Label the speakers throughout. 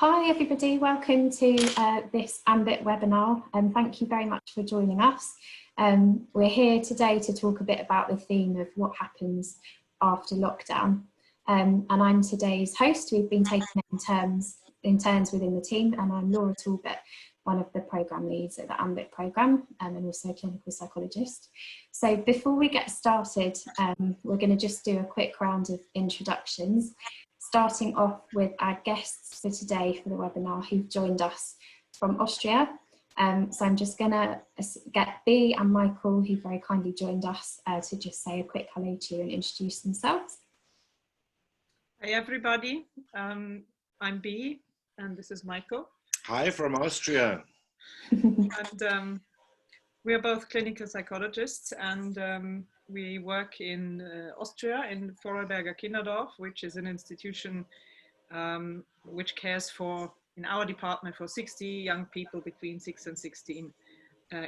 Speaker 1: Hi everybody, welcome to this AMBIT webinar and thank you very much for joining us. We're here today to talk a bit about the theme of what happens after lockdown. And I'm today's host. We've been taking it in turns within the team, and I'm Laura Talbot, one of the programme leads at the AMBIT programme and also a clinical psychologist. So before we get started, we're going to just do a quick round of introductions, starting off with our guests for today for the webinar who've joined us from Austria. So I'm just going to get Bea and Michael, who very kindly joined us, to just say a quick hello to you and introduce themselves.
Speaker 2: Hi everybody, I'm Bea and this is Michael.
Speaker 3: Hi from Austria.
Speaker 2: And we are both clinical psychologists, and we work in Austria in Vorarlberger Kinderdorf, which is an institution which cares for, in our department, for 60 young people between 6 and 16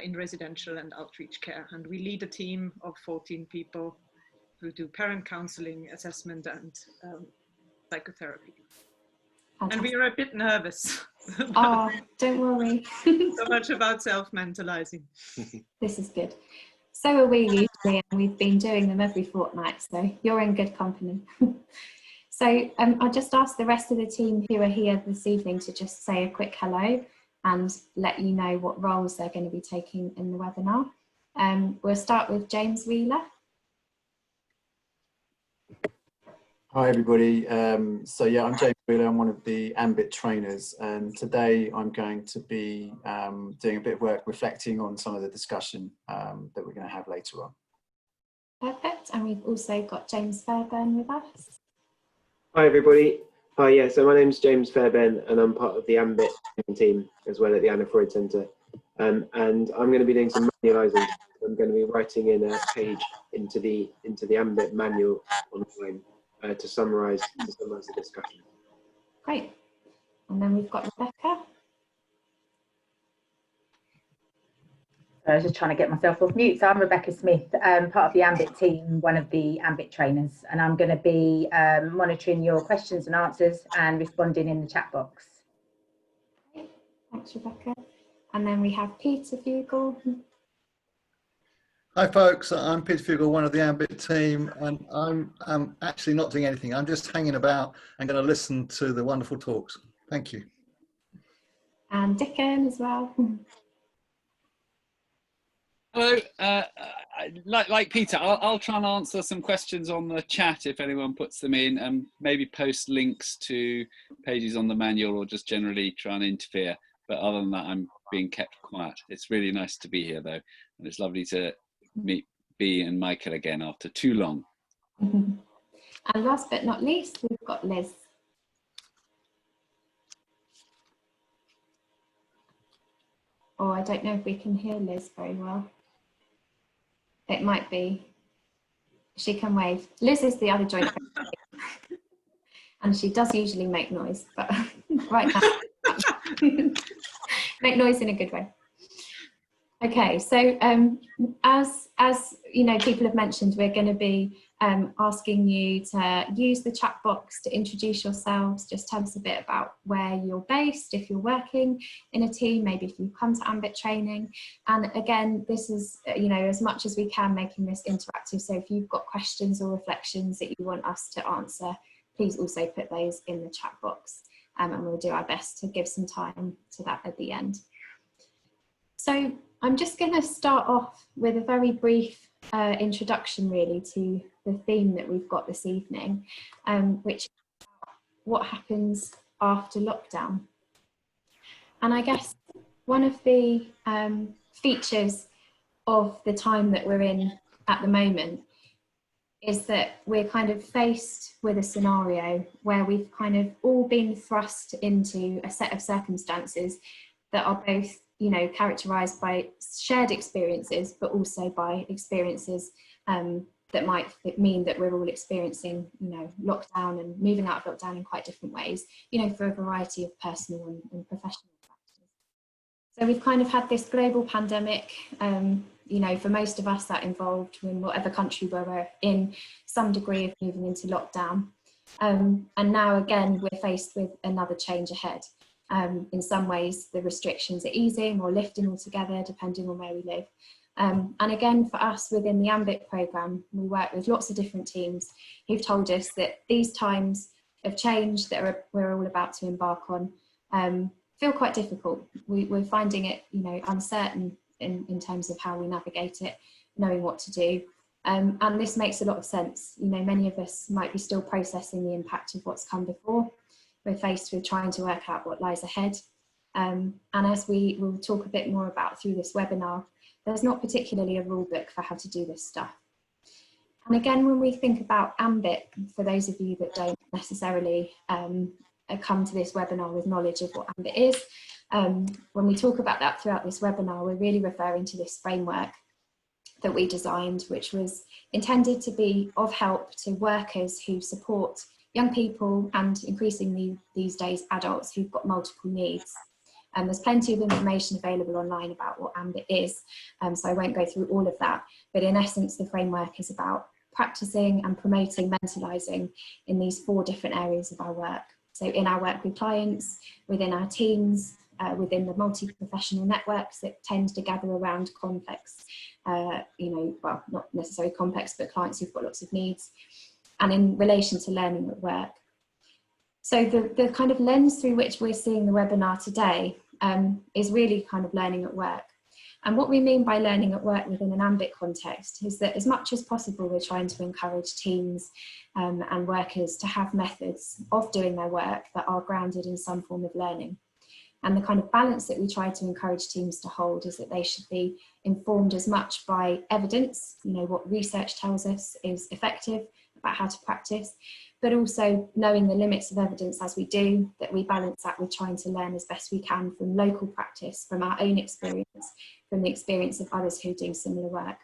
Speaker 2: in residential and outreach care. And we lead a team of 14 people who do parent counseling, assessment and psychotherapy. And we are a bit nervous.
Speaker 1: Oh, don't worry.
Speaker 2: So much about self-mentalizing.
Speaker 1: This is good. So are we usually, and we've been doing them every fortnight, so you're in good company. So I'll just ask the rest of the team who are here this evening to just say a quick hello and let you know what roles they're going to be taking in the webinar. We'll start with James Wheeler.
Speaker 4: Hi everybody, so yeah, I'm James Wheeler, I'm one of the AMBIT trainers, and today I'm going to be doing a bit of work reflecting on some of the discussion that we're going to have later on.
Speaker 1: Perfect, and we've also got James Fairbairn with us.
Speaker 5: Hi everybody, hi, yeah, so my name's James Fairbairn and I'm part of the AMBIT team as well at the Anna Freud Centre, and I'm going to be doing some manualising. I'm going to be writing in a page into the AMBIT manual online. To summarise the discussion.
Speaker 1: Great. And then we've got Rebecca.
Speaker 6: I was just trying to get myself off mute. So I'm Rebecca Smith, part of the AMBIT team, one of the AMBIT trainers, and I'm going to be monitoring your questions and answers and responding in the chat box.
Speaker 1: Great. Thanks, Rebecca. And then we have Peter Fugel.
Speaker 7: Hi folks, I'm Peter Fugel, one of the AMBIT team, and I'm actually not doing anything. I'm just hanging about and going to listen to the wonderful talks. Thank you.
Speaker 1: And Dickon as well.
Speaker 8: Hello, like Peter, I'll try and answer some questions on the chat if anyone puts them in, and maybe post links to pages on the manual or just generally try and interfere. But other than that, I'm being kept quiet. It's really nice to be here though, and it's lovely to meet Bea and Michael again after too long.
Speaker 1: And last but not least, we've got Liz. Oh, I don't know if we can hear Liz very well. It might be. She can wave. Liz is the other joint and she does usually make noise, but right now, make noise in a good way. Okay, so as you know, people have mentioned, we're going to be asking you to use the chat box to introduce yourselves. Just tell us a bit about where you're based, if you're working in a team, maybe if you've come to AMBIT training. And again, this is, you know, as much as we can, making this interactive. So if you've got questions or reflections that you want us to answer, please also put those in the chat box, and we'll do our best to give some time to that at the end. So I'm just going to start off with a very brief introduction really to the theme that we've got this evening, which is what happens after lockdown. And I guess one of the features of the time that we're in at the moment is that we're kind of faced with a scenario where we've kind of all been thrust into a set of circumstances that are both, you know, characterized by shared experiences, but also by experiences that might mean that we're all experiencing, you know, lockdown and moving out of lockdown in quite different ways, you know, for a variety of personal and professional factors. So we've kind of had this global pandemic, you know, for most of us that involved in whatever country where we're in some degree of moving into lockdown. And now again, we're faced with another change ahead. In some ways, the restrictions are easing or lifting altogether, depending on where we live. And again, for us within the AMBIT programme, we work with lots of different teams who've told us that these times of change that we're all about to embark on feel quite difficult. We're finding it, you know, uncertain in terms of how we navigate it, knowing what to do. And this makes a lot of sense. You know, many of us might be still processing the impact of what's come before. We're faced with trying to work out what lies ahead. And as we will talk a bit more about through this webinar, there's not particularly a rule book for how to do this stuff. And again, when we think about AMBIT, for those of you that don't necessarily come to this webinar with knowledge of what AMBIT is, when we talk about that throughout this webinar, we're really referring to this framework that we designed, which was intended to be of help to workers who support young people and increasingly these days adults who've got multiple needs. And there's plenty of information available online about what AMBIT is, so I won't go through all of that, but in essence the framework is about practicing and promoting mentalising in these 4 different areas of our work. So in our work with clients, within our teams, within the multi-professional networks that tend to gather around complex, you know, well, not necessarily complex, but clients who've got lots of needs, and in relation to learning at work. So the kind of lens through which we're seeing the webinar today is really kind of learning at work. And what we mean by learning at work within an AMBIT context is that as much as possible, we're trying to encourage teams and workers to have methods of doing their work that are grounded in some form of learning. And the kind of balance that we try to encourage teams to hold is that they should be informed as much by evidence, you know, what research tells us is effective about how to practice, but also knowing the limits of evidence as we do, that we balance that with trying to learn as best we can from local practice, from our own experience, from the experience of others who are doing similar work.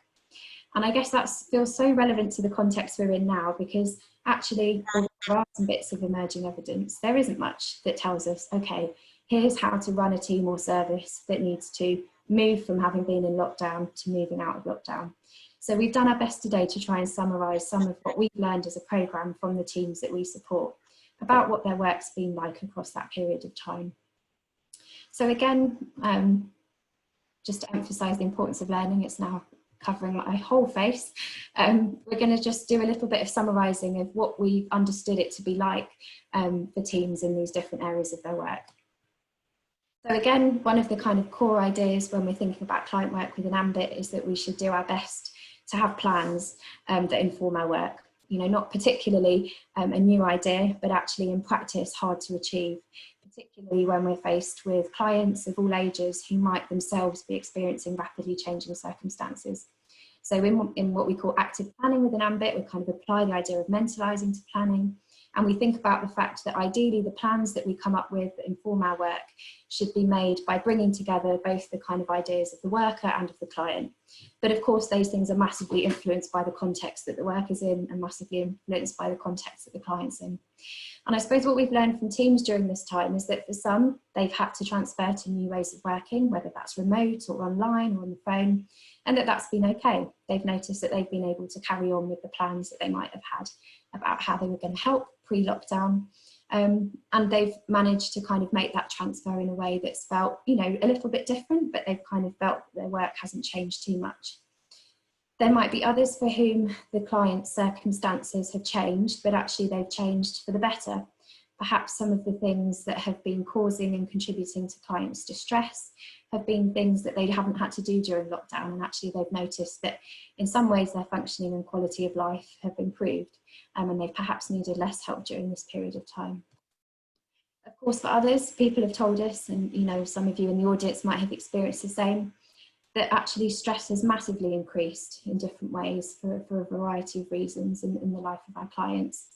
Speaker 1: And I guess that feels so relevant to the context we're in now, because actually there are some bits of emerging evidence. There isn't much that tells us, okay, here's how to run a team or service that needs to move from having been in lockdown to moving out of lockdown. So we've done our best today to try and summarise some of what we've learned as a programme from the teams that we support about what their work's been like across that period of time. So again, just to emphasise the importance of learning, it's now covering my whole face. We're going to just do a little bit of summarising of what we've understood it to be like for teams in these different areas of their work. So again, one of the kind of core ideas when we're thinking about client work within AMBIT is that we should do our best to have plans that inform our work. You know, not particularly a new idea, but actually in practice hard to achieve, particularly when we're faced with clients of all ages who might themselves be experiencing rapidly changing circumstances. So in what we call active planning within AMBIT, we kind of apply the idea of mentalising to planning. And we think about the fact that ideally the plans that we come up with that inform our work should be made by bringing together both the kind of ideas of the worker and of the client. But of course, those things are massively influenced by the context that the worker's in and massively influenced by the context that the client's in. And I suppose what we've learned from teams during this time is that for some, they've had to transfer to new ways of working, whether that's remote or online or on the phone, and that's been okay. They've noticed that they've been able to carry on with the plans that they might have had about how they were going to help pre-lockdown. And they've managed to kind of make that transfer in a way that's felt, you know, a little bit different, but they've kind of felt that their work hasn't changed too much. There might be others for whom the client's circumstances have changed, but actually they've changed for the better. Perhaps some of the things that have been causing and contributing to clients' distress have been things that they haven't had to do during lockdown, and actually they've noticed that in some ways their functioning and quality of life have improved, and they've perhaps needed less help during this period of time. Of course, for others, people have told us, and you know, some of you in the audience might have experienced the same, that actually stress has massively increased in different ways for a variety of reasons in the life of our clients.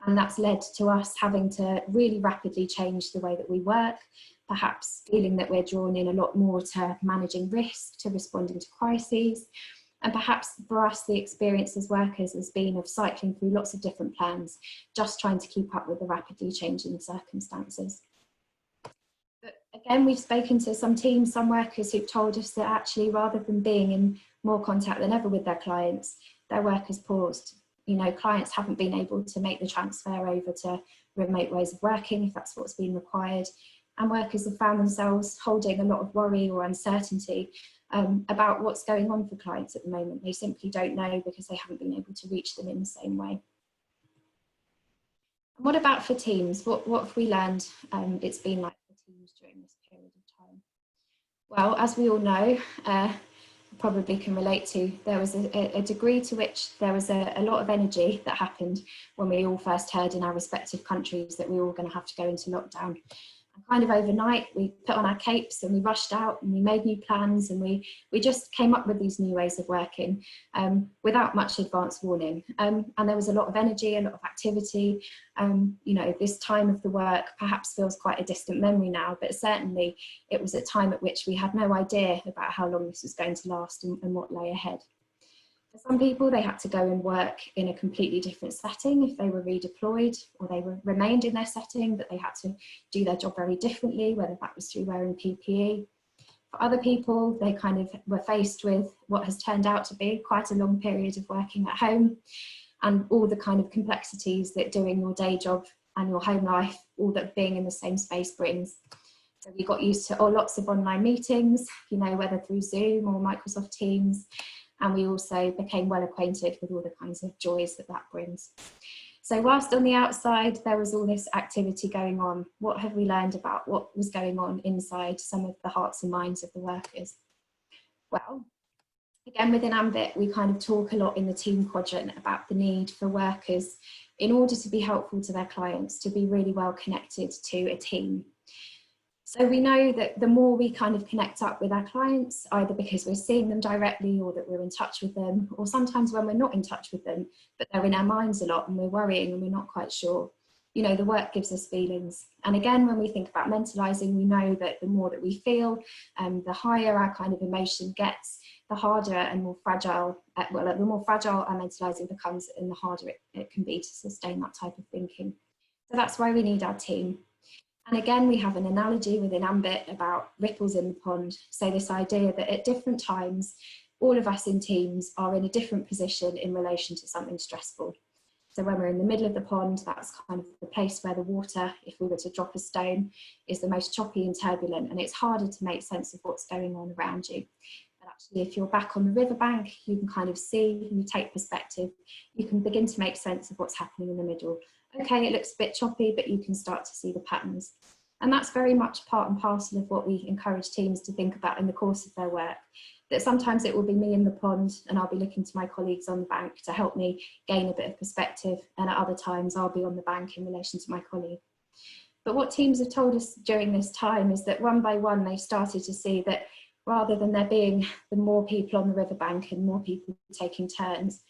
Speaker 1: And that's led to us having to really rapidly change the way that we work, perhaps feeling that we're drawn in a lot more to managing risk, to responding to crises. And perhaps for us, the experience as workers has been of cycling through lots of different plans, just trying to keep up with the rapidly changing circumstances. But again, we've spoken to some teams, some workers who've told us that actually rather than being in more contact than ever with their clients, their work has paused. You know, clients haven't been able to make the transfer over to remote ways of working if that's what's been required. and workers have found themselves holding a lot of worry or uncertainty about what's going on for clients at the moment. They simply don't know because they haven't been able to reach them in the same way. And what about for teams? What have we learned it's been like for teams during this period of time? Well, as we all know, probably can relate to, there was a degree to which there was a lot of energy that happened when we all first heard in our respective countries that we were all going to have to go into lockdown. And kind of overnight, we put on our capes and we rushed out and we made new plans, and we just came up with these new ways of working without much advance warning. And there was a lot of energy, a lot of activity. You know, this time of the work perhaps feels quite a distant memory now, but certainly it was a time at which we had no idea about how long this was going to last and what lay ahead. For some people, they had to go and work in a completely different setting if they were redeployed, or they remained in their setting, but they had to do their job very differently, whether that was through wearing PPE. For other people, they kind of were faced with what has turned out to be quite a long period of working at home, and all the kind of complexities that doing your day job and your home life, all that being in the same space brings. So we got used to lots of online meetings, you know, whether through Zoom or Microsoft Teams. And we also became well acquainted with all the kinds of joys that that brings. So whilst on the outside there was all this activity going on, what have we learned about what was going on inside some of the hearts and minds of the workers? Well, again, within AMBIT, we kind of talk a lot in the team quadrant about the need for workers, in order to be helpful to their clients, to be really well connected to a team. So we know that the more we kind of connect up with our clients, either because we're seeing them directly or that we're in touch with them, or sometimes when we're not in touch with them, but they're in our minds a lot and we're worrying and we're not quite sure, you know, the work gives us feelings. And again, when we think about mentalising, we know that the more that we feel, the higher our kind of emotion gets, the harder and more fragile, the more fragile our mentalising becomes, and the harder it can be to sustain that type of thinking. So that's why we need our team. And again, we have an analogy within AMBIT about ripples in the pond. So this idea that at different times, all of us in teams are in a different position in relation to something stressful. So when we're in the middle of the pond, that's kind of the place where the water, if we were to drop a stone, is the most choppy and turbulent, and it's harder to make sense of what's going on around you. But actually, if you're back on the riverbank, you can kind of see, you take perspective, you can begin to make sense of what's happening in the middle. Okay, it looks a bit choppy, but you can start to see the patterns. And that's very much part and parcel of what we encourage teams to think about in the course of their work. That sometimes it will be me in the pond and I'll be looking to my colleagues on the bank to help me gain a bit of perspective, and at other times I'll be on the bank in relation to my colleague. But what teams have told us during this time is that one by one they started to see that rather than there being the more people on the riverbank and more people taking turns,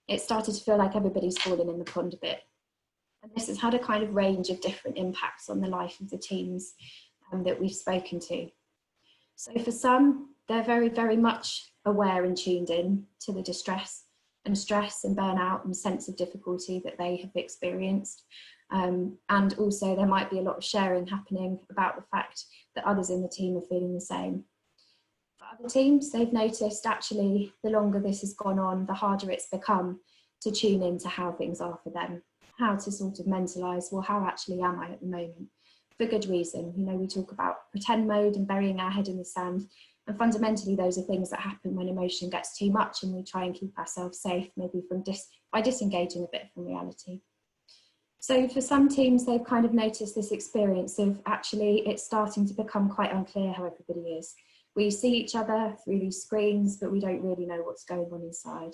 Speaker 1: it started to feel like everybody's fallen in the pond a bit. And this has had a kind of range of different impacts on the life of the teams that we've spoken to. So for some, they're very, very much aware and tuned in to the distress and stress and burnout and sense of difficulty that they have experienced. And also there might be a lot of sharing happening about the fact that others in the team are feeling the same. For other teams, they've noticed actually the longer this has gone on, the harder it's become to tune into how things are for them. How to sort of mentalise, well, how actually am I at the moment? For good reason. You know, we talk about pretend mode and burying our head in the sand. And fundamentally, those are things that happen when emotion gets too much and we try and keep ourselves safe, maybe by disengaging a bit from reality. So for some teams, they've kind of noticed this experience of actually it's starting to become quite unclear how everybody is. We see each other through these screens, but we don't really know what's going on inside.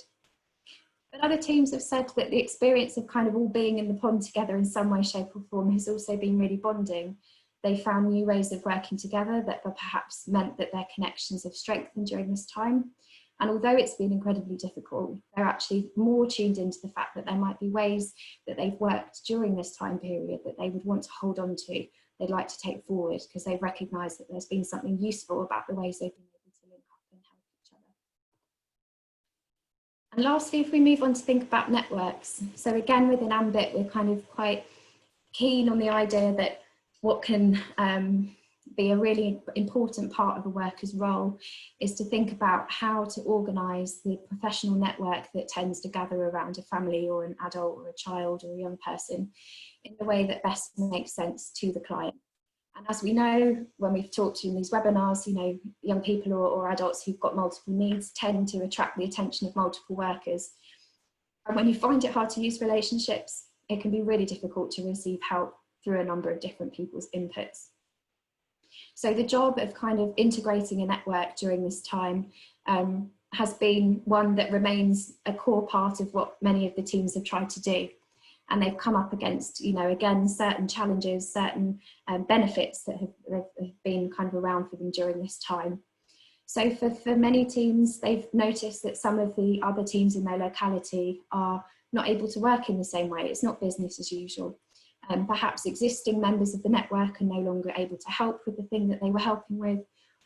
Speaker 1: But other teams have said that the experience of kind of all being in the pond together in some way, shape or form has also been really bonding. They found new ways of working together that perhaps meant that their connections have strengthened during this time. And although it's been incredibly difficult, they're actually more tuned into the fact that there might be ways that they've worked during this time period that they would want to hold on to, they'd like to take forward, because they've recognised that there's been something useful about the ways they've been able to link up and help each other. And lastly, if we move on to think about networks. So again, within AMBIT, we're kind of quite keen on the idea that what can be a really important part of a worker's role is to think about how to organise the professional network that tends to gather around a family or an adult or a child or a young person in the way that best makes sense to the client. And as we know, when we've talked to in these webinars, you know, young people or adults who've got multiple needs tend to attract the attention of multiple workers. And when you find it hard to use relationships, it can be really difficult to receive help through a number of different people's inputs. So the job of kind of integrating a network during this time has been one that remains a core part of what many of the teams have tried to do. And they've come up against, you know, again, certain challenges, certain benefits that have been kind of around for them during this time. So for many teams, they've noticed that some of the other teams in their locality are not able to work in the same way. It's not business as usual. Perhaps existing members of the network are no longer able to help with the thing that they were helping with,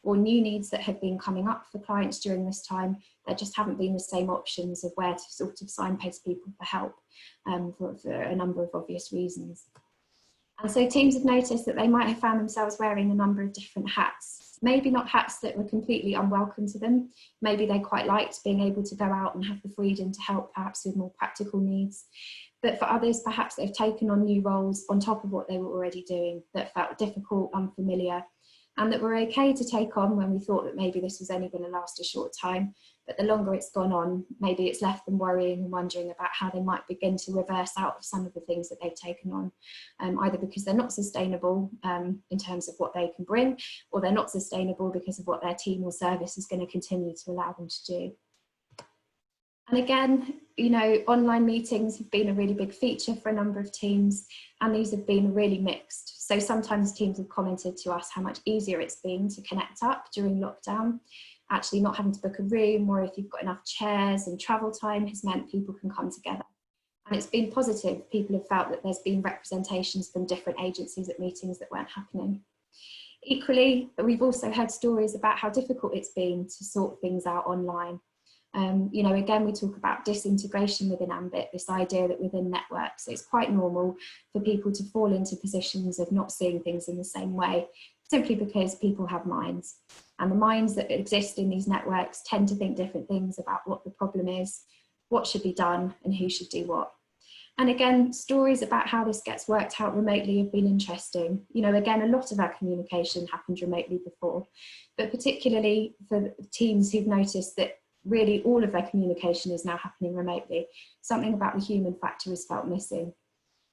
Speaker 1: or new needs that have been coming up for clients during this time. There just haven't been the same options of where to sort of signpost people for help for a number of obvious reasons. And so teams have noticed that they might have found themselves wearing a number of different hats. Maybe not hats that were completely unwelcome to them. Maybe they quite liked being able to go out and have the freedom to help perhaps with more practical needs. But for others, perhaps they've taken on new roles on top of what they were already doing that felt difficult, unfamiliar, and that were okay to take on when we thought that maybe this was only going to last a short time. But the longer it's gone on, maybe it's left them worrying and wondering about how they might begin to reverse out of some of the things that they've taken on, either because they're not sustainable in terms of what they can bring, or they're not sustainable because of what their team or service is going to continue to allow them to do. And again, you know, online meetings have been a really big feature for a number of teams, and these have been really mixed. So sometimes teams have commented to us how much easier it's been to connect up during lockdown, actually not having to book a room, or if you've got enough chairs and travel time has meant people can come together. And it's been positive. People have felt that there's been representations from different agencies at meetings that weren't happening. Equally, we've also heard stories about how difficult it's been to sort things out online. You know, again, we talk about disintegration within AMBIT, this idea that within networks, it's quite normal for people to fall into positions of not seeing things in the same way, simply because people have minds. And the minds that exist in these networks tend to think different things about what the problem is, what should be done, and who should do what. And again, stories about how this gets worked out remotely have been interesting. You know, again, a lot of our communication happened remotely before, but particularly for teams who've noticed that really all of their communication is now happening remotely. Something about the human factor is felt missing.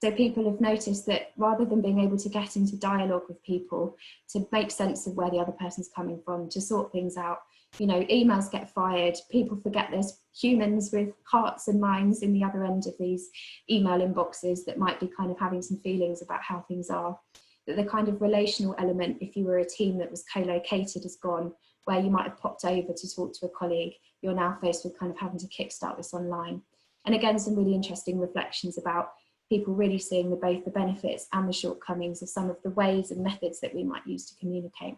Speaker 1: So people have noticed that rather than being able to get into dialogue with people, to make sense of where the other person's coming from, to sort things out, you know, emails get fired, people forget there's humans with hearts and minds in the other end of these email inboxes that might be kind of having some feelings about how things are. That the kind of relational element, if you were a team that was co-located, is gone, where you might have popped over to talk to a colleague. You're now faced with kind of having to kickstart this online. And again, some really interesting reflections about people really seeing both the benefits and the shortcomings of some of the ways and methods that we might use to communicate.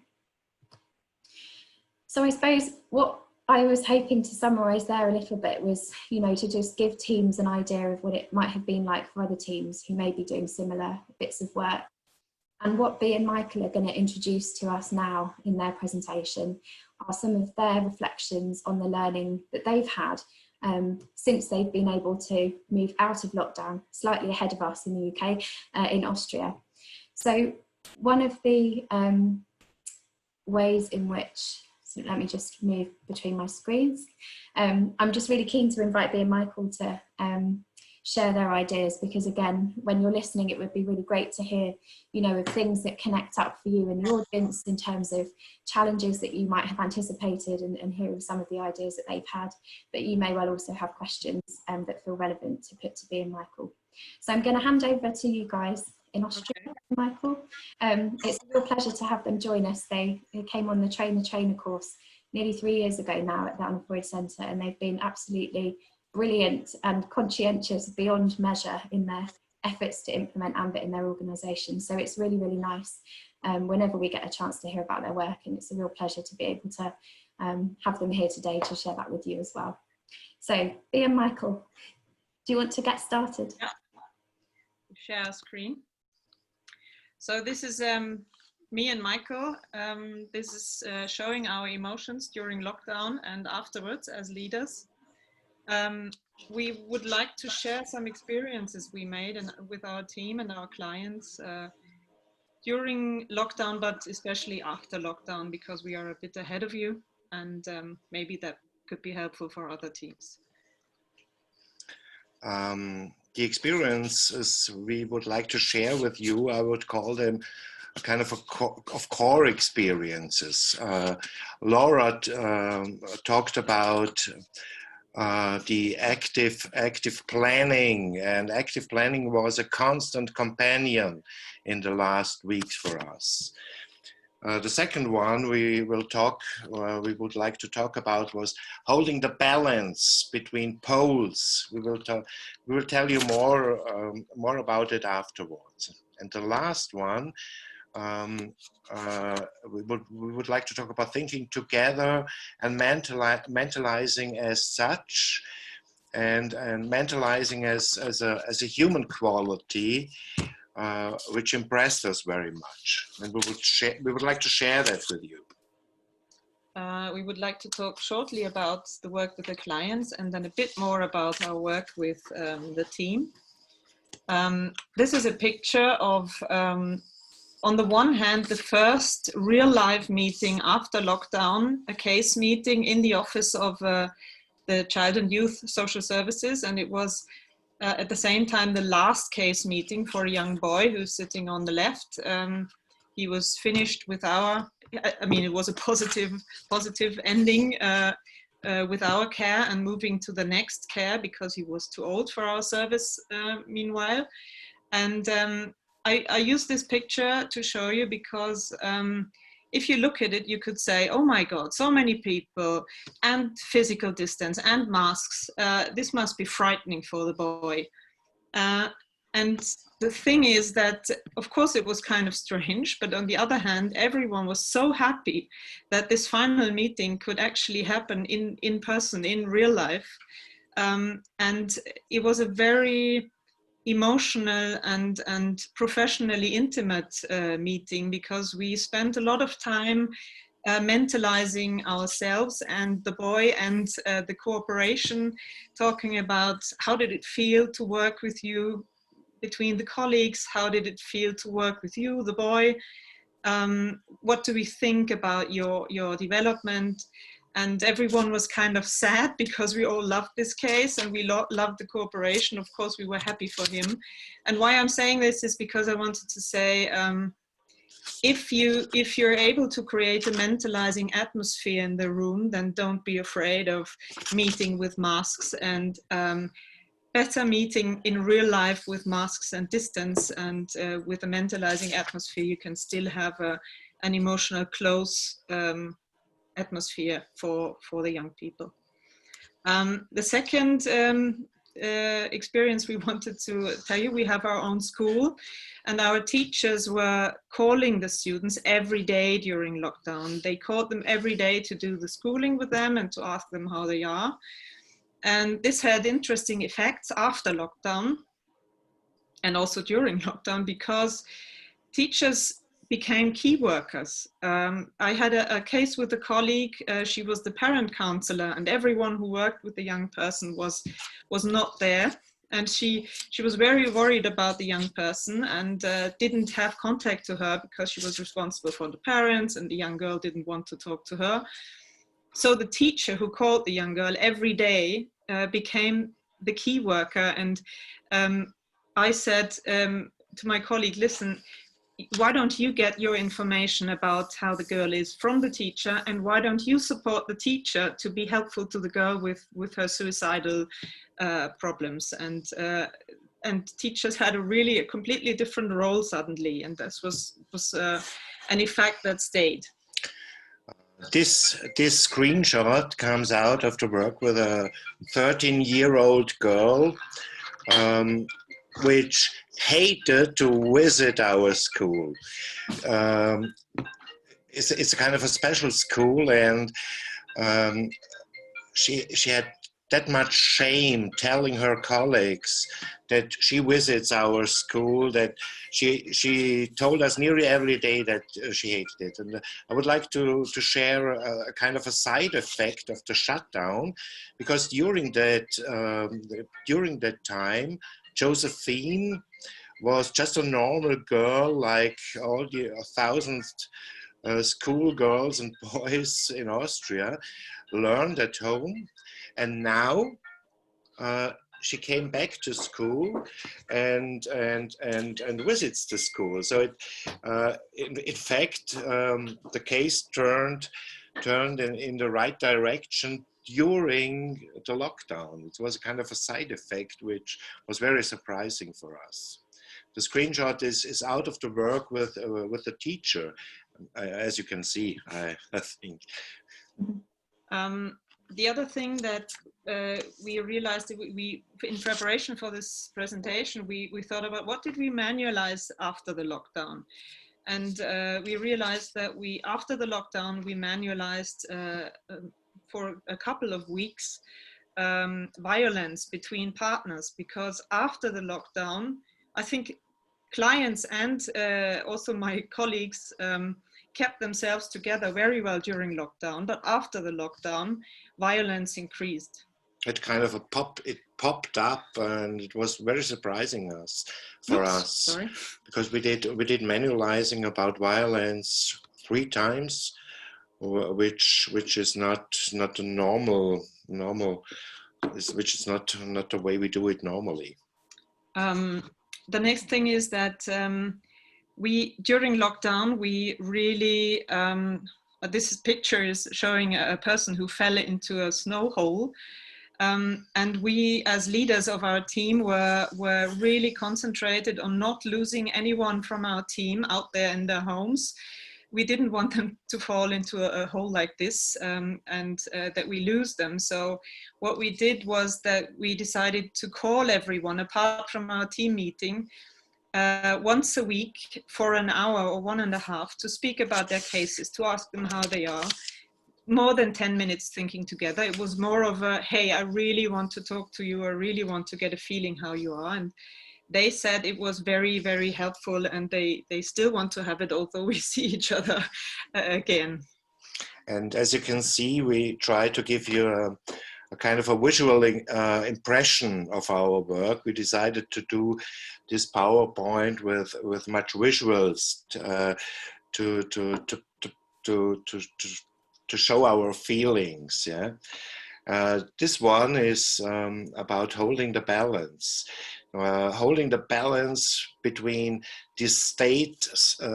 Speaker 1: So I suppose what I was hoping to summarise there a little bit was, you know, to just give teams an idea of what it might have been like for other teams who may be doing similar bits of work. And what Bea and Michael are going to introduce to us now in their presentation are some of their reflections on the learning that they've had since they've been able to move out of lockdown, slightly ahead of us in the UK, in Austria. So one of the ways in which, so let me just move between my screens. I'm just really keen to invite Bea and Michael to share their ideas, because again, when you're listening, it would be really great to hear, you know, of things that connect up for you in the audience in terms of challenges that you might have anticipated, and hear of some of the ideas that they've had. But you may well also have questions that feel relevant to put to Bea and Michael. So I'm going to hand over to you guys in Austria, Michael. It's a real pleasure to have them join us. They came on the Train the Trainer course nearly 3 years ago now at the Anna Centre, and they've been absolutely brilliant and conscientious beyond measure in their efforts to implement AMBIT in their organisation. So it's really, really nice whenever we get a chance to hear about their work, and it's a real pleasure to be able to have them here today to share that with you as well. So Bea and Michael, do you want to get started?
Speaker 2: Yeah. Share screen. So this is me and Michael. This is showing our emotions during lockdown and afterwards as leaders. We would like to share some experiences we made with our team and our clients during lockdown, but especially after lockdown, because we are a bit ahead of you, and maybe that could be helpful for other teams.
Speaker 3: The experiences we would like to share with you, I would call them a kind of core experiences. Laura talked about the active planning, and active planning was a constant companion in the last weeks for us. The second one we would like to talk about was holding the balance between poles. We will tell you more about it afterwards. And the last one, we would like to talk about thinking together and mentalizing as such, and mentalizing as a human quality, which impressed us very much, and we would like to share that with you.
Speaker 2: We would like to talk shortly about the work with the clients, and then a bit more about our work with the team. This is a picture of, on the one hand, the first real live meeting after lockdown, a case meeting in the office of the Child and Youth Social Services, and it was at the same time the last case meeting for a young boy who's sitting on the left. He was finished with our, I mean, it was a positive ending with our care, and moving to the next care because he was too old for our service meanwhile. And I use this picture to show you because if you look at it, you could say, oh my God, so many people and physical distance and masks. This must be frightening for the boy. And the thing is that, of course, it was kind of strange, but on the other hand, everyone was so happy that this final meeting could actually happen in person, in real life. And it was a very emotional and professionally intimate meeting, because we spent a lot of time mentalizing ourselves and the boy and the cooperation, talking about how did it feel to work with you between the colleagues, how did it feel to work with you, the boy, what do we think about your development. And everyone was kind of sad because we all loved this case and we loved the cooperation. Of course, we were happy for him. And why I'm saying this is because I wanted to say, if you're able to create a mentalizing atmosphere in the room, then don't be afraid of meeting with masks, and better meeting in real life with masks and distance, and with a mentalizing atmosphere, you can still have an emotional close atmosphere for the young people. The second experience we wanted to tell you, we have our own school, and our teachers were calling the students every day during lockdown. They called them every day to do the schooling with them and to ask them how they are. And this had interesting effects after lockdown and also during lockdown, because teachers became key workers. I had a case with a colleague. She was the parent counselor, and everyone who worked with the young person was not there. And she was very worried about the young person, and didn't have contact to her because she was responsible for the parents, and the young girl didn't want to talk to her. So the teacher who called the young girl every day became the key worker. And I said to my colleague, listen, why don't you get your information about how the girl is from the teacher, and why don't you support the teacher to be helpful to the girl with her suicidal problems. And teachers had a completely different role suddenly, and this was an effect that stayed.
Speaker 3: This screenshot comes out of the work with a 13-year-old girl, which hated to visit our school. It's a kind of a special school, and she had that much shame telling her colleagues that she visits our school, that she told us nearly every day that she hated it. And I would like to share a kind of a side effect of the shutdown, because during that time, Josephine was just a normal girl like all the thousands school girls and boys in Austria, learned at home, and now she came back to school and visits the school. So in fact, the case turned in the right direction during the lockdown. It was a kind of a side effect which was very surprising for us. The screenshot is out of the work with the teacher, as you can see, I think.
Speaker 2: The other thing that we realized, we in preparation for this presentation, we thought about what did we manualize after the lockdown, and we realized that after the lockdown we manualized for a couple of weeks violence between partners, because after the lockdown, I think clients and also my colleagues kept themselves together very well during lockdown, but after the lockdown, violence increased.
Speaker 3: It kind of it popped up, and it was very surprising for us, because we did manualizing about violence 3 times, which is not a normal, which is not the way we do it normally.
Speaker 2: The next thing is that during lockdown, we really, this picture is showing a person who fell into a snow hole. And we as leaders of our team were really concentrated on not losing anyone from our team out there in their homes. We didn't want them to fall into a hole like this, and that we lose them. So what we did was that we decided to call everyone apart from our team meeting once a week for an hour or 1.5 to speak about their cases, to ask them how they are. More than 10 minutes thinking together. It was more of a, hey, I really want to talk to you. I really want to get a feeling how you are. And they said it was very, very helpful, and they still want to have it, although we see each other again.
Speaker 3: And as you can see, we try to give you a kind of a visual impression of our work. We decided to do this PowerPoint with much visuals to show our feelings. Yeah, this one is about holding the balance. Holding the balance between this state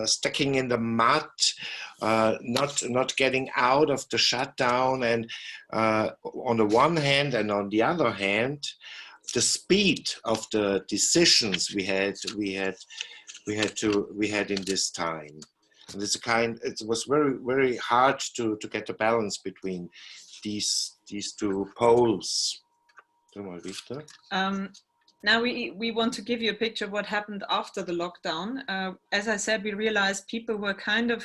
Speaker 3: sticking in the mud, not getting out of the shutdown, and on the one hand, and on the other hand, the speed of the decisions we had in this time. And it was very, very hard to get a balance between these 2 poles.
Speaker 2: Now we want to give you a picture of what happened after the lockdown. As I said, we realized people were kind of,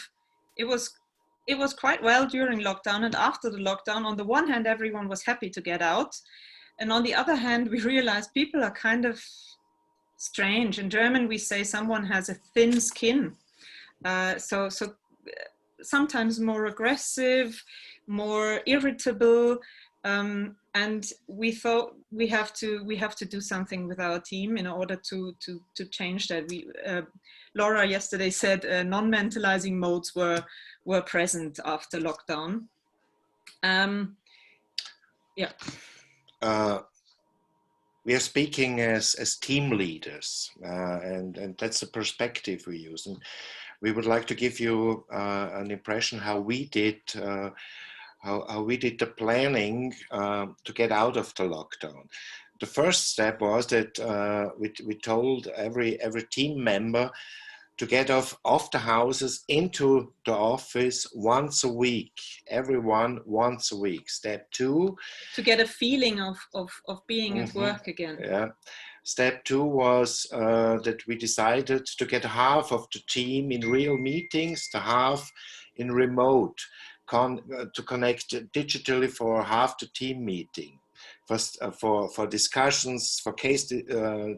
Speaker 2: it was quite well during lockdown, and after the lockdown, on the one hand, everyone was happy to get out. And on the other hand, we realized people are kind of strange. In German, we say someone has a thin skin. So sometimes more aggressive, more irritable, and we thought we have to do something with our team in order to change that. Laura yesterday said non-mentalizing modes were present after lockdown. Yeah.
Speaker 3: We are speaking as team leaders, and that's the perspective we use. And we would like to give you an impression how we did the planning to get out of the lockdown. The first step was that we told every team member to get off the houses into the office once a week, everyone once a week. Step 2.
Speaker 2: To get a feeling of being at work again.
Speaker 3: Yeah. Step 2 was that we decided to get half of the team in real meetings, the half in remote, to connect digitally for half the team meeting, for discussions, for case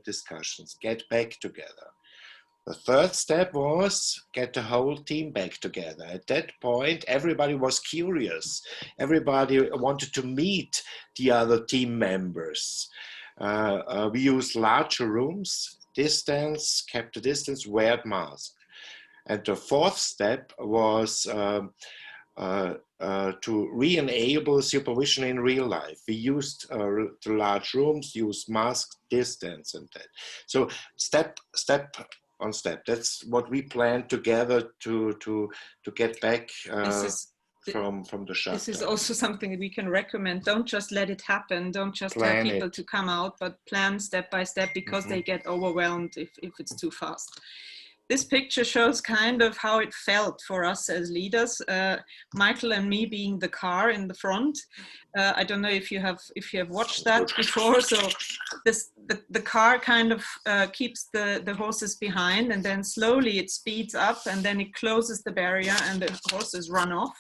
Speaker 3: discussions, get back together. The third step was get the whole team back together. At that point, everybody was curious. Everybody wanted to meet the other team members. We used larger rooms. distance, kept the distance, wear mask. And the fourth step was to re-enable supervision in real life. We used the large rooms, used mask, distance, and that. So step on step. That's what we planned together to get back from the shutdown.
Speaker 2: This is also something that we can recommend. Don't just let it happen. Don't just
Speaker 3: Plan
Speaker 2: tell people
Speaker 3: it.
Speaker 2: to come out, but plan step by step, because they get overwhelmed if it's too fast. This picture shows kind of how it felt for us as leaders. Michael and me being the car in the front. I don't know if you have watched that before. So the car kind of keeps the horses behind, and then slowly it speeds up, and then it closes the barrier, and the horses run off.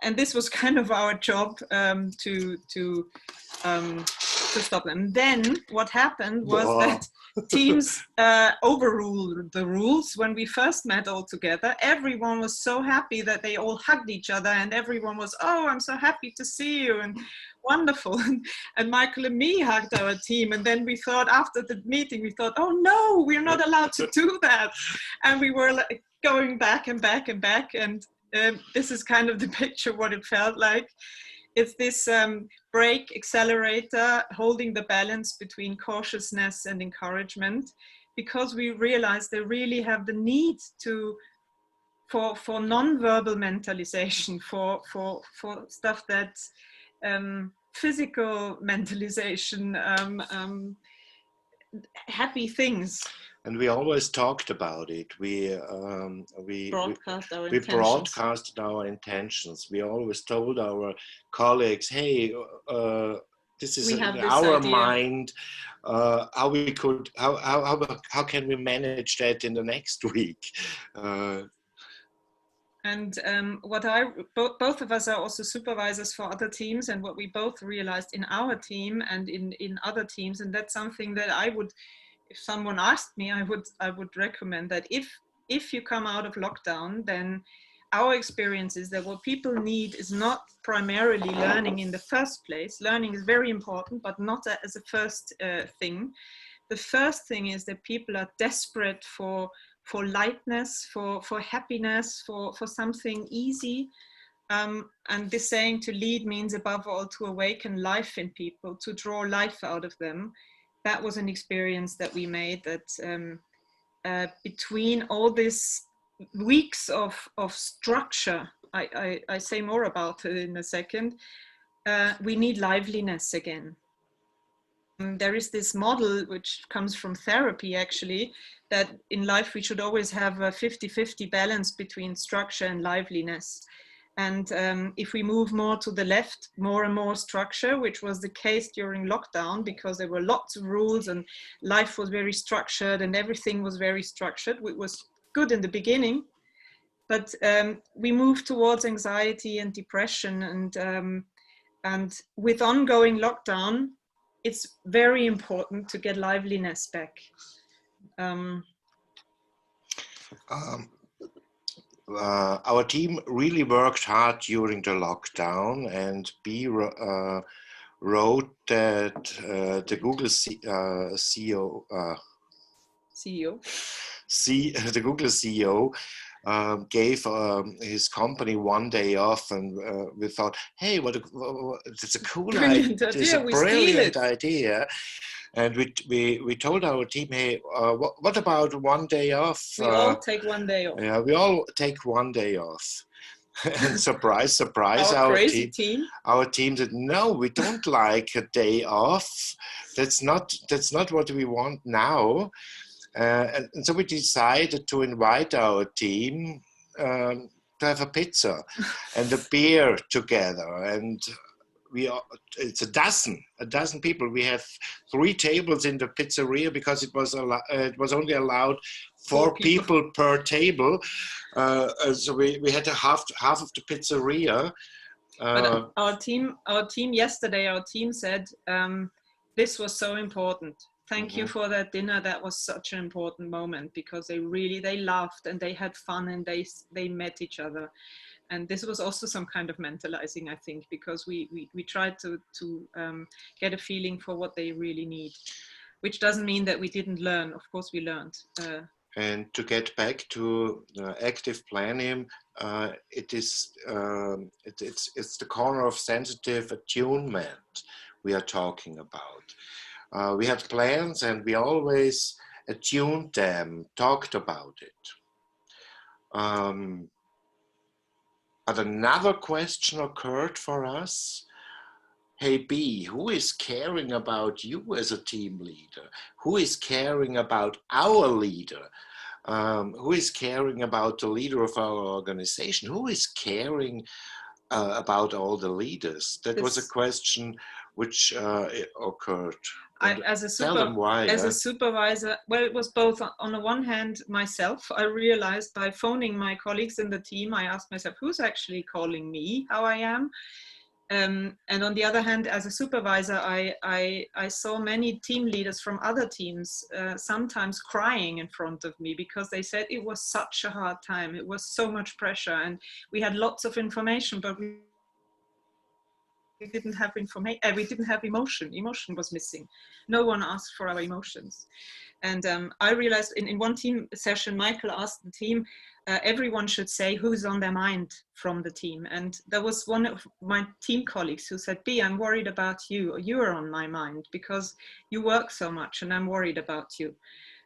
Speaker 2: And this was kind of our job to stop them. Then what happened was that teams overruled the rules. When we first met all together, everyone was so happy that they all hugged each other, and everyone was, oh, I'm so happy to see you, and wonderful. And Michael and me hugged our team, and then we thought, after the meeting, we thought, oh no, we're not allowed to do that. And we were like going back and back and back, and this is kind of the picture what it felt like. It's this brake accelerator holding the balance between cautiousness and encouragement, because we realized they really have the need for non-verbal mentalization, for stuff that's physical mentalization, happy things.
Speaker 3: And we always talked about it. We broadcasted our intentions. We always told our colleagues, hey, this is in our mind. How can we manage that in the next week?
Speaker 2: And both of us are also supervisors for other teams, and what we both realized in our team and in other teams, and that's something that I would, if someone asked me, I would recommend that if you come out of lockdown, then our experience is that what people need is not primarily learning in the first place. Learning is very important, but not as a first thing. The first thing is that people are desperate for lightness, for happiness, for something easy. And this saying, to lead means above all to awaken life in people, to draw life out of them. That was an experience that we made, that between all these weeks of structure, I say more about it in a second, we need liveliness again. There is this model which comes from therapy, actually, that in life we should always have a 50-50 balance between structure and liveliness. And if we move more to the left, more and more structure, which was the case during lockdown, because there were lots of rules and life was very structured and everything was very structured, which was good in the beginning. But we moved towards anxiety and depression, and with ongoing lockdown, it's very important to get liveliness back.
Speaker 3: Our team really worked hard during the lockdown, and wrote that the Google the Google CEO gave his company one day off, and we thought, hey, it's a cool idea, it's a brilliant idea. And we told our team, hey, what about one day off?
Speaker 2: We all take one day off.
Speaker 3: Yeah, we all take one day off. And surprise, surprise,
Speaker 2: our team.
Speaker 3: Our team said, no, we don't like a day off. That's not what we want now. And so we decided to invite our team to have a pizza and a beer together. And it's a dozen people. We have 3 tables in the pizzeria, because it was only allowed 4 people per table. So we had half of the pizzeria.
Speaker 2: But our team yesterday, our team said, this was so important. Thank you for that dinner. That was such an important moment, because they laughed and they had fun and they met each other. And this was also some kind of mentalizing, I think, because we tried to get a feeling for what they really need. which doesn't mean that we didn't learn. Of course we learned.
Speaker 3: And to get back to active planning, it's the corner of sensitive attunement we are talking about. We had plans and we always attuned them, talked about it. But another question occurred for us. Hey B, who is caring about you as a team leader? Who is caring about our leader? Who is caring about the leader of our organization? Who is caring about all the leaders? That was a question which occurred.
Speaker 2: As a supervisor, well, it was both. On the one hand, myself, I realized by phoning my colleagues in the team, I asked myself, who's actually calling me how I am? And on the other hand, as a supervisor, I saw many team leaders from other teams sometimes crying in front of me because they said it was such a hard time. It was so much pressure and we had lots of information, but we didn't have information. We didn't have emotion. Emotion was missing. No one asked for our emotions. And I realized in one team session, Michael asked the team, everyone should say who's on their mind from the team. And there was one of my team colleagues who said, B, I'm worried about you. You are on my mind because you work so much and I'm worried about you.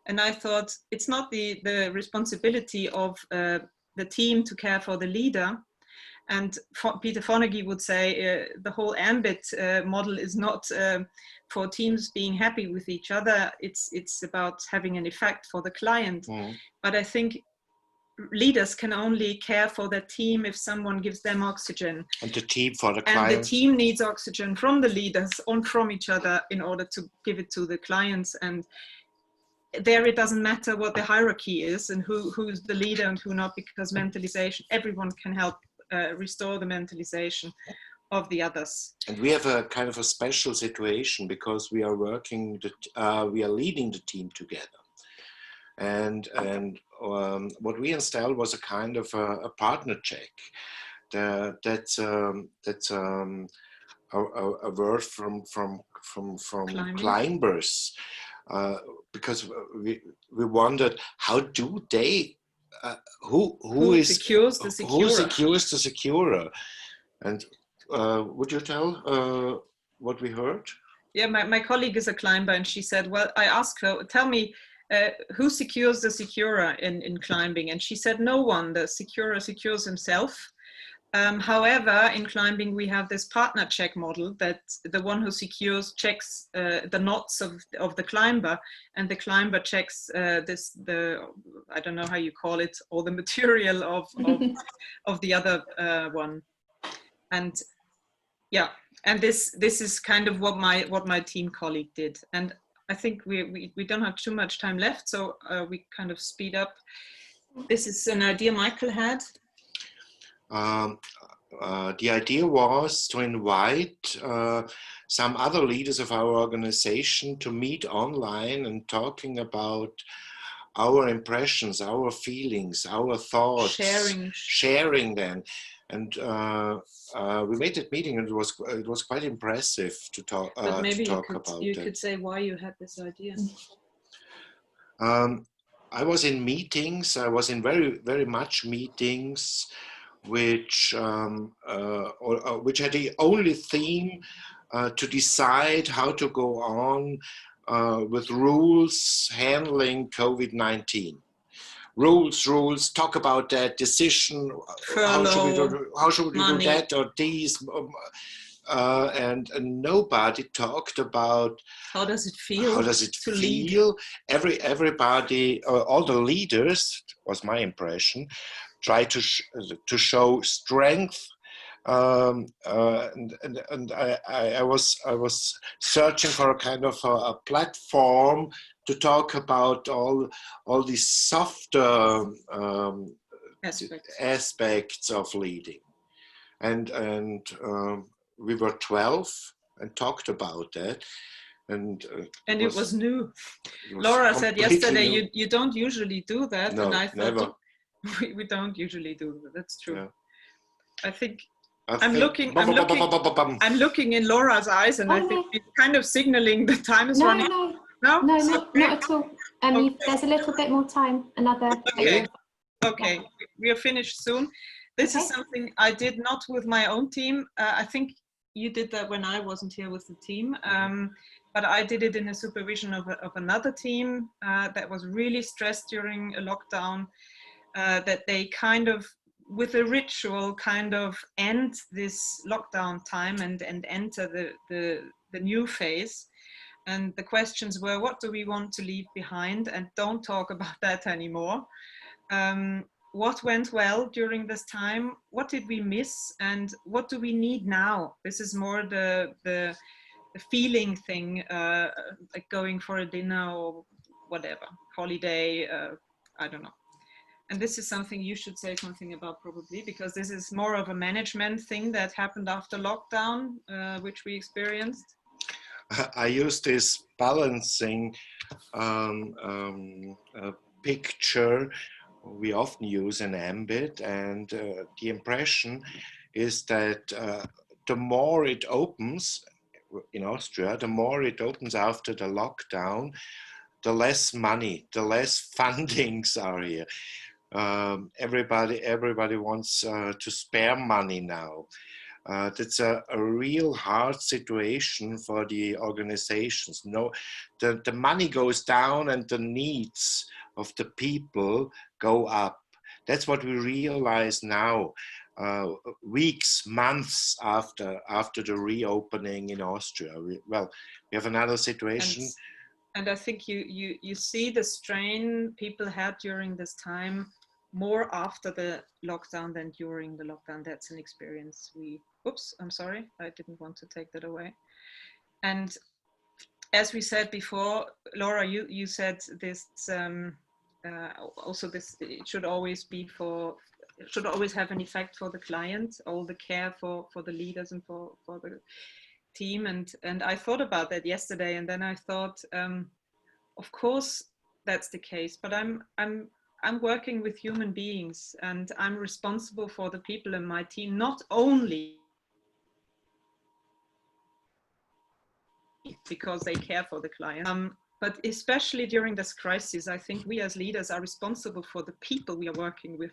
Speaker 2: And I thought it's not the responsibility of the team to care for the leader. And Peter Fonagy would say the whole AMBIT model is not for teams being happy with each other. It's about having an effect for the client. Mm. But I think leaders can only care for their team if someone gives them oxygen. And the team for the client. And the team needs oxygen from the leaders and from each other in order to give it to the clients. And there it doesn't matter what the hierarchy is and who's the leader and who not, because mentalization, everyone can help restore the mentalization of the others. And we have a kind of a special situation because we are working, we are leading the team together. And what we installed was a kind of a partner check. That's a word from climbers, because we wondered how do they who secures the securer? And would you tell what we heard? Yeah, my colleague is a climber, and she said, well, I asked her, tell me, who secures the securer in climbing? And she said, no one. The securer secures himself. However, in climbing, we have this partner check model that the one who secures checks the knots of the climber, and the climber checks I don't know how you call it, or the material of the other one. And yeah, and this is kind of what my team colleague did. And I think we don't have too much time left, so we kind of speed up. This is an idea Michael had. The idea was to invite some other leaders of our organization to meet online and talking about our impressions, our feelings, our thoughts, sharing them. And we made that meeting, and it was quite impressive to talk. But maybe you could say why you had this idea. I was in meetings. I was in very much meetings, which had the only theme to decide how to go on with rules handling COVID-19. Rules, talk about that decision, how should we do that or these, and nobody talked about how does it feel. Everybody, all the leaders, was my impression, try to show strength, and I was searching for a kind of a platform to talk about all these softer aspects of leading, and we were 12 and talked about that. And it was new. Laura said yesterday, new. You don't usually do that, no, and I thought never. We don't usually do that. That's true. Yeah. I think I'm looking in Laura's eyes, and I think she's kind of signaling the time is running. No?
Speaker 1: No, not at all.
Speaker 2: Okay.
Speaker 1: There's a little bit more time. Another.
Speaker 2: Okay. Okay, we are finished soon. This is
Speaker 1: Okay.
Speaker 2: something I did not with my own team. I think you did that when I wasn't here with the team. But I did it in the supervision of another team that was really stressed during a lockdown, that they kind of, with a ritual, kind of end this lockdown time and enter the new phase. And the questions were, what do we want to leave behind? And don't talk about that anymore. What went well during this time? What did we miss? And what do we need now? This is more the feeling thing, like going for a dinner or whatever, holiday, I don't know. And this is something you should say something about probably, because this is more of a management thing that happened after lockdown, which we experienced.
Speaker 3: I use this balancing picture we often use in AMBIT, and the impression is that the more it opens in Austria, the more it opens after the lockdown, the less money, the less fundings are here. Everybody wants to spare money now. That's a real hard situation for the organizations. No, the money goes down and the needs of the people go up. That's what we realize now, weeks, months after the reopening in Austria. We have another situation.
Speaker 2: And I think you see the strain people had during this time more after the lockdown than during the lockdown. That's an experience oops, I'm sorry, I didn't want to take that away. And as we said before, Laura, you said this, also this, it should always have an effect for the client, all the care for the leaders and for the team. And I thought about that yesterday, and then I thought, of course that's the case, but I'm working with human beings, and I'm responsible for the people in my team, not only because they care for the client, but especially during this crisis, I think we as leaders are responsible for the people we are working with,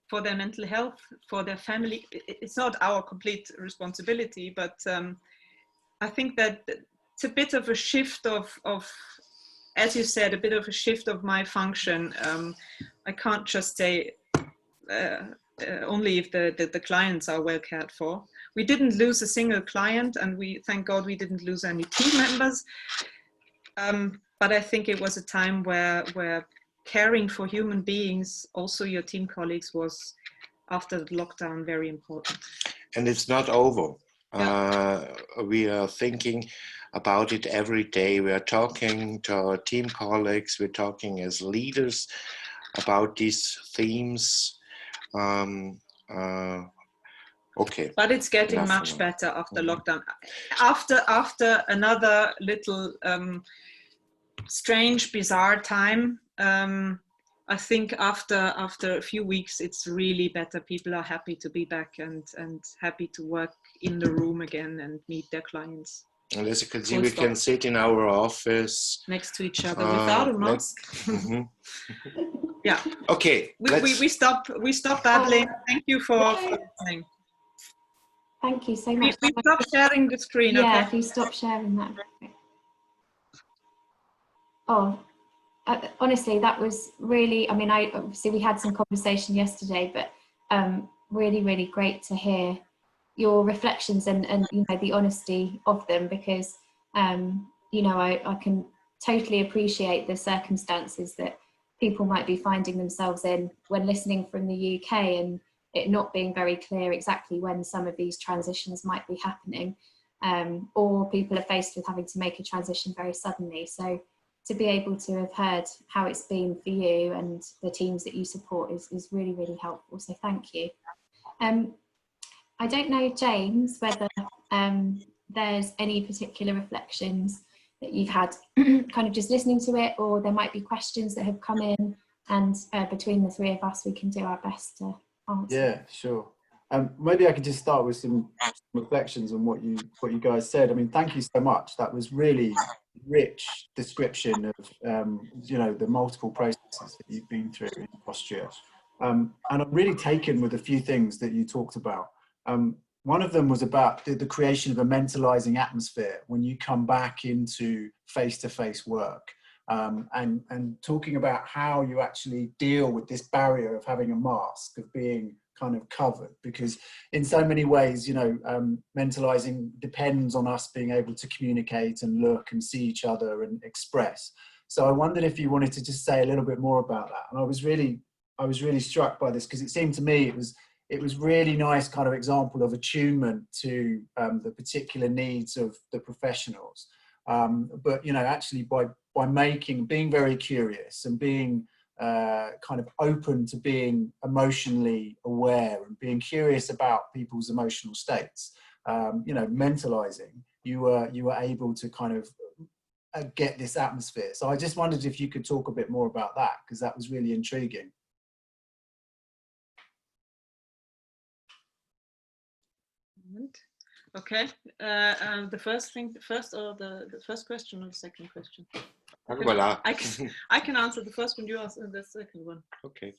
Speaker 2: for their mental health, for their family. It's not our complete responsibility, but I think that it's a bit of a shift of, as you said, a bit of a shift of my function. I can't just say only if the clients are well cared for. We didn't lose a single client, and thank God we didn't lose any team members. But I think it was a time where caring for human beings, also your team colleagues, was, after the lockdown, very important.
Speaker 3: And it's not over.
Speaker 2: Yeah.
Speaker 3: We are thinking about it every day. We are talking to our team colleagues, we're talking as leaders about these themes. Okay.
Speaker 2: But it's getting much better after lockdown. After another little strange, bizarre time, I think after a few weeks, it's really better. People are happy to be back and happy to work in the room again and meet their clients.
Speaker 3: And as you can see, we can sit in our office
Speaker 2: next to each other without a mask. Yeah.
Speaker 3: Okay.
Speaker 2: We stop babbling. Thank you for listening.
Speaker 1: Thank you so much.
Speaker 2: We stop sharing the screen.
Speaker 1: Yeah,
Speaker 2: okay?
Speaker 1: if you stop sharing that. Oh, honestly, that was really, I mean, obviously we had some conversation yesterday, but really, really great to hear your reflections and you know, the honesty of them, because you know, I can totally appreciate the circumstances that people might be finding themselves in when listening from the UK, and it not being very clear exactly when some of these transitions might be happening, or people are faced with having to make a transition very suddenly. So to be able to have heard how it's been for you and the teams that you support is really, really helpful. So thank you. I don't know, James, whether there's any particular reflections that you've had kind of just listening to it, or there might be questions that have come in, and between the three of us, we can do our best to answer.
Speaker 4: Yeah, sure. Maybe I could just start with some reflections on what you guys said. I mean, thank you so much. That was really rich description of you know, the multiple processes that you've been through in Austria, and I'm really taken with a few things that you talked about. One of them was about the creation of a mentalizing atmosphere when you come back into face-to-face work, and talking about how you actually deal with this barrier of having a mask, of being kind of covered, because in so many ways, you know, mentalizing depends on us being able to communicate and look and see each other and express. So I wondered if you wanted to just say a little bit more about that. And I was really struck by this, because it seemed to me it was really nice kind of example of attunement to the particular needs of the professionals. But, you know, actually by being very curious and being kind of open to being emotionally aware and being curious about people's emotional states, you know, mentalizing, you were able to kind of get this atmosphere. So I just wondered if you could talk a bit more about that, because that was really intriguing.
Speaker 2: Okay, the first question or the second question?
Speaker 3: Voilà.
Speaker 2: I can answer the first one, you answer the second one.
Speaker 3: Okay.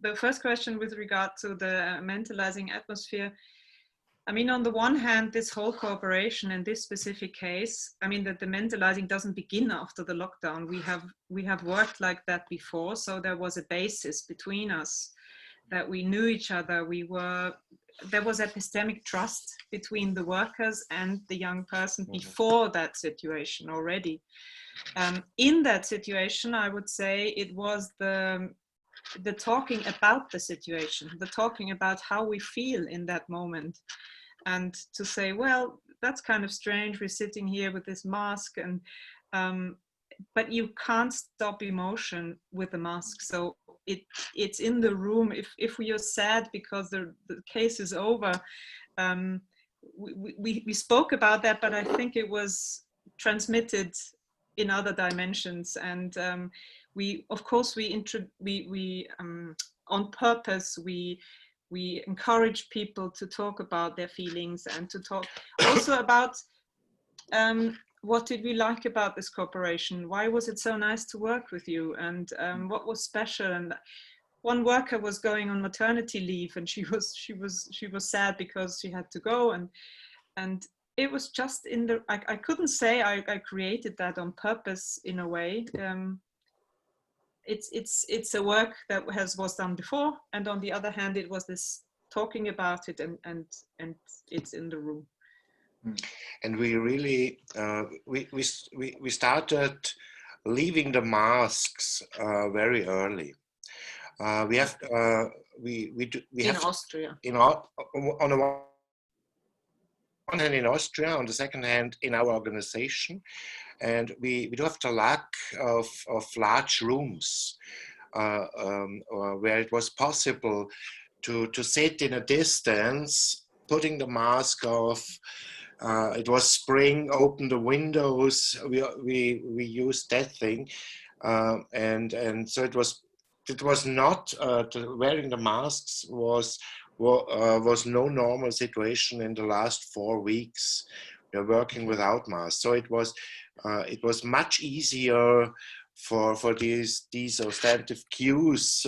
Speaker 2: The first question with regard to the mentalizing atmosphere, I mean, on the one hand, this whole cooperation in this specific case, I mean, that the mentalizing doesn't begin after the lockdown. We have worked like that before, so there was a basis between us, that we knew each other. There was epistemic trust between the workers and the young person before that situation already. In that situation, I would say it was the talking about the situation, the talking about how we feel in that moment, and to say, well, that's kind of strange, we're sitting here with this mask, and but you can't stop emotion with the mask. So it's in the room. If we are sad because the case is over, we spoke about that, but I think it was transmitted in other dimensions. And we, of course, on purpose, we encourage people to talk about their feelings and to talk also about what did we like about this cooperation? Why was it so nice to work with you? And what was special? And one worker was going on maternity leave, and she was sad because she had to go, and it was just in the. I couldn't say I created that on purpose in a way. It's a work that was done before, and on the other hand, it was this talking about it, and it's in the room.
Speaker 3: And we really we started leaving the masks very early. We have
Speaker 2: in Austria.
Speaker 3: On the one hand in Austria, on the second hand in our organization, and we do have the luck of large rooms where it was possible to sit in a distance, putting the mask off. It was spring, open the windows, we used that thing, and so it was not wearing the masks was no normal situation in the last 4 weeks. We are working without masks, so it was much easier for these substantive cues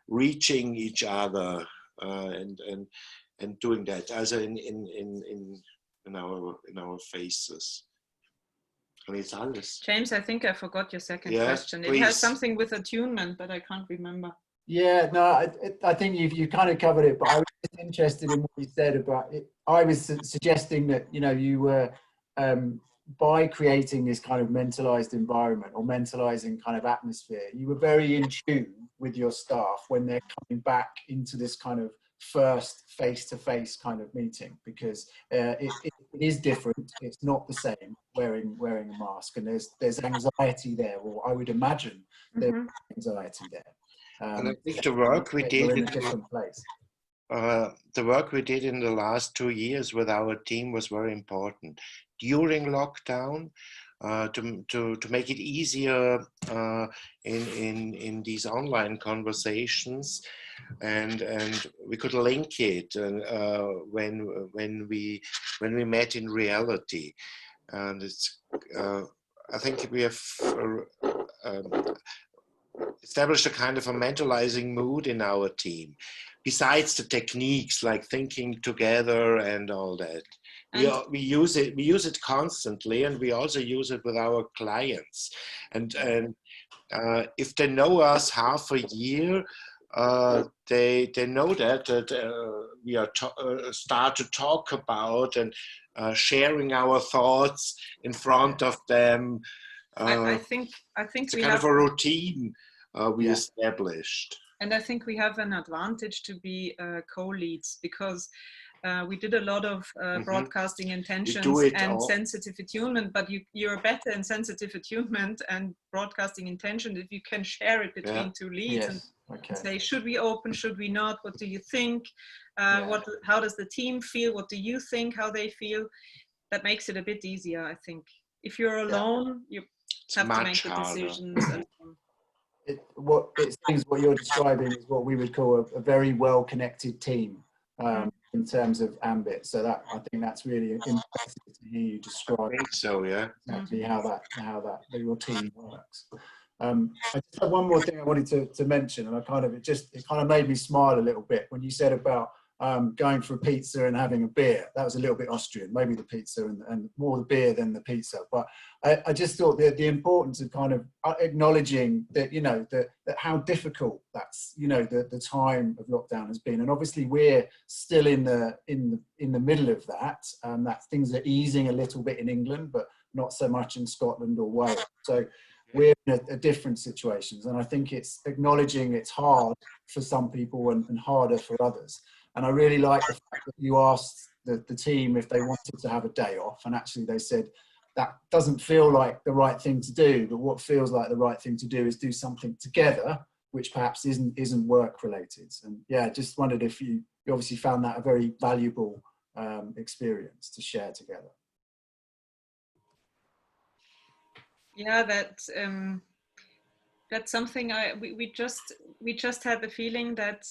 Speaker 3: reaching each other and doing that as in our faces. And it's alles.
Speaker 2: James, I think I forgot your second
Speaker 3: Yeah,
Speaker 2: question.
Speaker 3: please.
Speaker 2: It has something with attunement, but I can't remember.
Speaker 4: Yeah, no, I think you kind of covered it, but I was just interested in what you said about it. I was suggesting that, you know, you were, by creating this kind of mentalized environment or mentalizing kind of atmosphere, you were very in tune with your staff when they're coming back into this kind of first face-to-face kind of meeting, because it is different. It's not the same wearing a mask, and there's anxiety there, or I would imagine there's anxiety there.
Speaker 3: And I think the work we did
Speaker 4: in a different place.
Speaker 3: The work we did in the last 2 years with our team was very important during lockdown, to make it easier in these online conversations, and we could link it when we met in reality. and it's I think we have established a kind of a mentalizing mood in our team, besides the techniques like thinking together and all that. We use it constantly, and we also use it with our clients. And if they know us half a year, they know that we are start to talk about and sharing our thoughts in front of them.
Speaker 2: I think
Speaker 3: it's
Speaker 2: we
Speaker 3: kind
Speaker 2: have
Speaker 3: of a routine we established.
Speaker 2: And I think we have an advantage to be co-leads, because we did a lot of broadcasting intentions and sensitive attunement, but you're better in sensitive attunement and broadcasting intention if you can share it between two leads and say, should we open, should we not, what do you think, how does the team feel, what do you think, how they feel. That makes it a bit easier, I think. If you're alone, you have to make the decisions.
Speaker 4: It seems what you're describing is what we would call a very well-connected team in terms of AMBIT. So that, I think that's really impressive to hear you describe.
Speaker 3: I think so, yeah.
Speaker 4: Exactly how your team works. I just have one more thing I wanted to mention, and it kind of made me smile a little bit when you said about going for a pizza and having a beer. That was a little bit Austrian, maybe the pizza and more the beer than the pizza. But I just thought that the importance of kind of acknowledging that, you know, that how difficult that's, you know, the time of lockdown has been. And obviously we're still in the middle of that. That things are easing a little bit in England, but not so much in Scotland or Wales. So we're in a different situations. And I think it's acknowledging it's hard for some people and harder for others. And I really like the fact that you asked the team if they wanted to have a day off, and actually they said that doesn't feel like the right thing to do, but what feels like the right thing to do is do something together, which perhaps isn't work related. And yeah, just wondered if you obviously found that a very valuable experience to share together.
Speaker 2: Yeah, that's something we just had the feeling that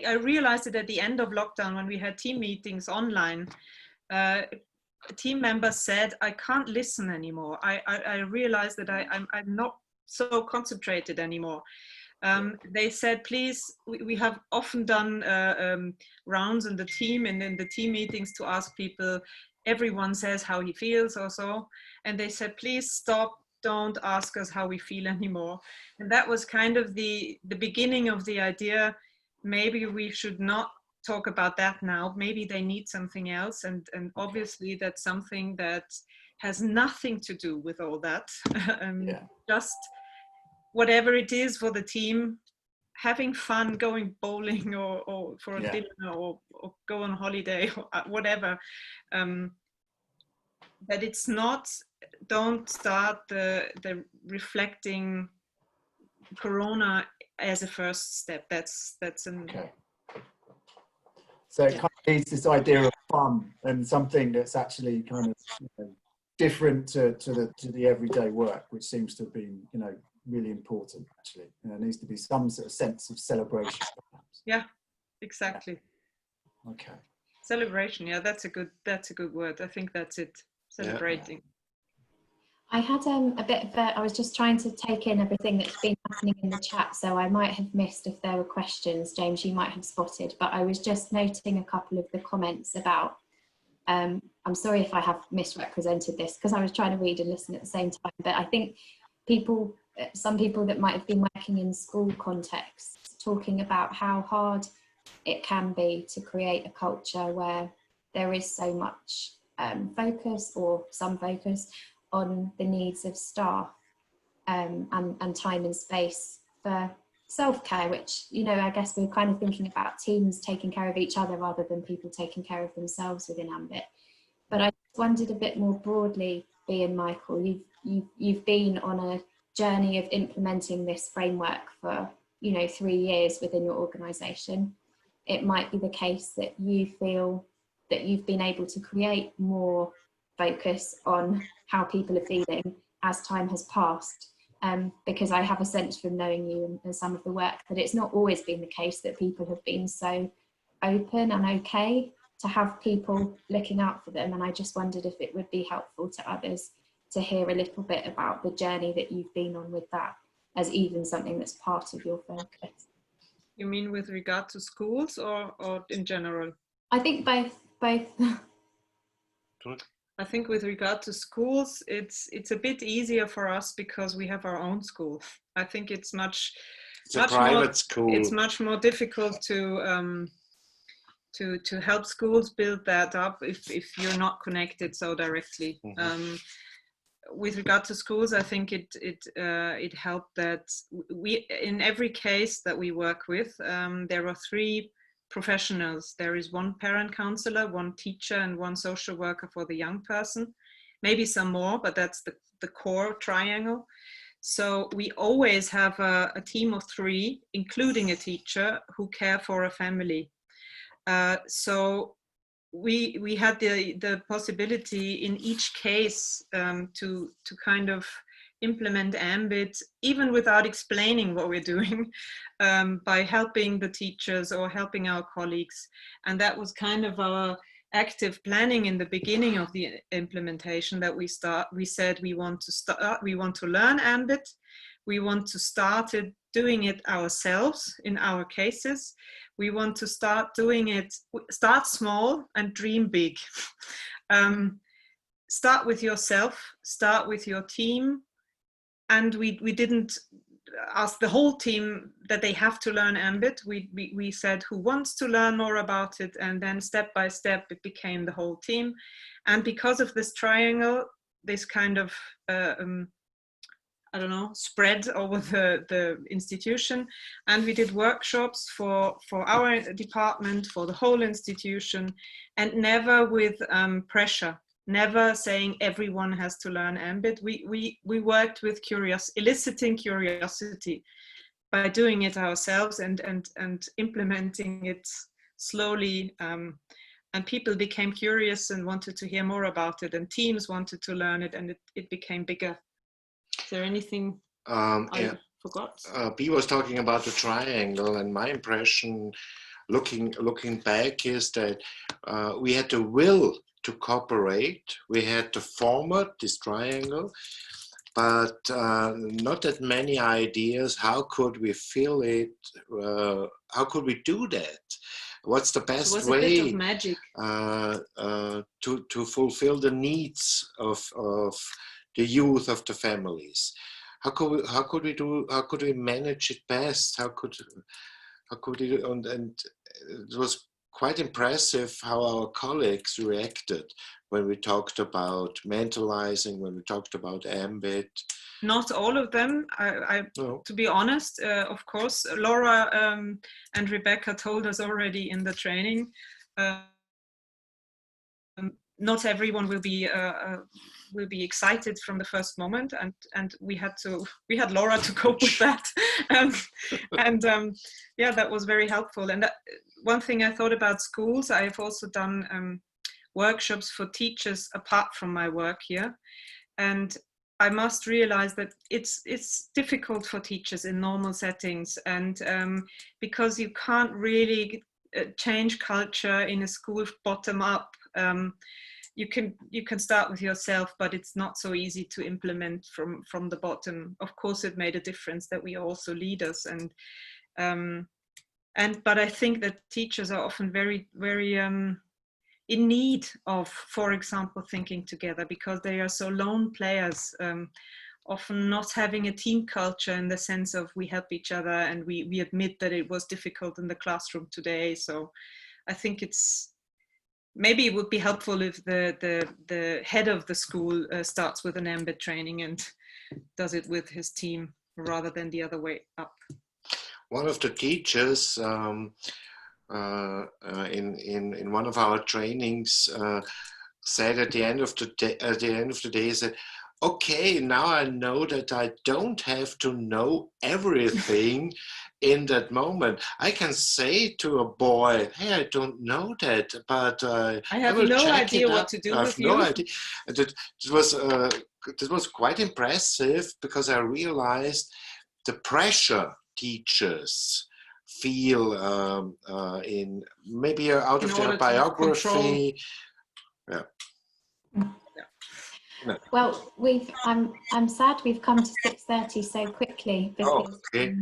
Speaker 2: I realized it at the end of lockdown when we had team meetings online. Team members said, I can't listen anymore. I realized that I'm not so concentrated anymore. They said, please, we have often done rounds in the team and in the team meetings to ask people, everyone says how he feels or so. And they said, please stop, don't ask us how we feel anymore. And that was kind of the beginning of the idea. Maybe we should not talk about that now. Maybe they need something else. And obviously that's something that has nothing to do with all that. Just whatever it is for the team, having fun, going bowling or for a dinner or go on holiday or whatever. That it's not, don't start the reflecting Corona as a first step. That's an
Speaker 4: So it kind of needs this idea of fun and something that's actually kind of, you know, different to the everyday work, which seems to have been, you know, really important actually. You know, there needs to be some sort of sense of celebration perhaps.
Speaker 2: Yeah, exactly.
Speaker 4: Okay.
Speaker 2: Celebration, yeah, that's a good word. I think that's it. Celebrating.
Speaker 1: Yeah. I had a bit of I was just trying to take in everything that's been happening in the chat, so I might have missed if there were questions, James, you might have spotted, but I was just noting a couple of the comments about, I'm sorry if I have misrepresented this because I was trying to read and listen at the same time, but I think some people that might have been working in school contexts, talking about how hard it can be to create a culture where there is so much focus or some focus on the needs of staff and time and space for self-care, which, you know, I guess we're kind of thinking about teams taking care of each other rather than people taking care of themselves within AMBIT. But I wondered a bit more broadly, Bea and Michael, you've been on a journey of implementing this framework for, you know, 3 years within your organisation. It might be the case that you feel that you've been able to create more focus on how people are feeling as time has passed, because I have a sense from knowing you and some of the work that it's not always been the case that people have been so open and okay have people looking out for them. And I just wondered if it would be helpful to others to hear a little bit about the journey that you've been on with that, as even something that's part of your focus.
Speaker 2: You mean with regard to schools or in general?
Speaker 1: I think both.
Speaker 2: I think with regard to schools, it's a bit easier for us because we have our own school. I think it's much
Speaker 3: school.
Speaker 2: It's much more difficult to help schools build that up if you're not connected so directly. Mm-hmm. With regard to schools, I think it helped that we, in every case that we work with, there are 3 professionals. There is 1 parent counselor, 1 teacher, and 1 social worker for the young person. Maybe some more, but that's the core triangle. So we always have a team of 3, including a teacher, who care for a family. So we had the possibility in each case to kind of implement AMBIT, even without explaining what we're doing, by helping the teachers or helping our colleagues. And that was kind of our active planning in the beginning of the implementation, that we said we want to learn AMBIT, we want to start doing it ourselves in our cases. We want to start small and dream big. Start with yourself, start with your team. And we didn't ask the whole team that they have to learn AMBIT. We said who wants to learn more about it, and then step by step it became the whole team. And because of this triangle, this kind of spread over the institution, and we did workshops for our department, for the whole institution, and never with pressure. Never saying everyone has to learn AMBIT. We worked with eliciting curiosity by doing it ourselves and implementing it slowly. And people became curious and wanted to hear more about it, and teams wanted to learn it, and it became bigger. Is there anything I forgot?
Speaker 3: B was talking about the triangle, and my impression, looking back, is that we had the will to cooperate. We had to format this triangle, but not that many ideas. How could we fill it? How could we do that? What's the best
Speaker 2: way?
Speaker 3: It was a bit
Speaker 2: of magic.
Speaker 3: To fulfill the needs of the youth, of the families? How could we manage it best? How could we, and it was quite impressive how our colleagues reacted when we talked about mentalizing, when we talked about AMBIT.
Speaker 2: Not all of them, no. To be honest, of course, Laura and Rebecca told us already in the training, not everyone will be excited from the first moment, and we had Laura to cope with that, yeah, that was very helpful. And one thing I thought about schools, I have also done workshops for teachers apart from my work here, and I must realize that it's difficult for teachers in normal settings, and because you can't really change culture in a school bottom up. You can start with yourself, but it's not so easy to implement from the bottom. Of course, it made a difference that we are also leaders, but I think that teachers are often very, very in need of, for example, thinking together, because they are so lone players, often not having a team culture in the sense of we help each other, and we admit that it was difficult in the classroom today. So I think maybe it would be helpful if the head of the school starts with an AMBIT training and does it with his team rather than the other way up.
Speaker 3: One of the teachers in one of our trainings said at the end of the day, said, "Okay, now I know that I don't have to know everything." In that moment, I can say to a boy, "Hey, I don't know that, but I
Speaker 2: have no idea what to do with you." I have no idea.
Speaker 3: It was quite impressive, because I realized the pressure teachers feel in maybe out
Speaker 2: In
Speaker 3: of
Speaker 2: order
Speaker 3: their
Speaker 2: to have control.
Speaker 3: biography? Yeah. No.
Speaker 1: Well, I'm sad we've come to 6:30 so quickly, because
Speaker 3: Okay.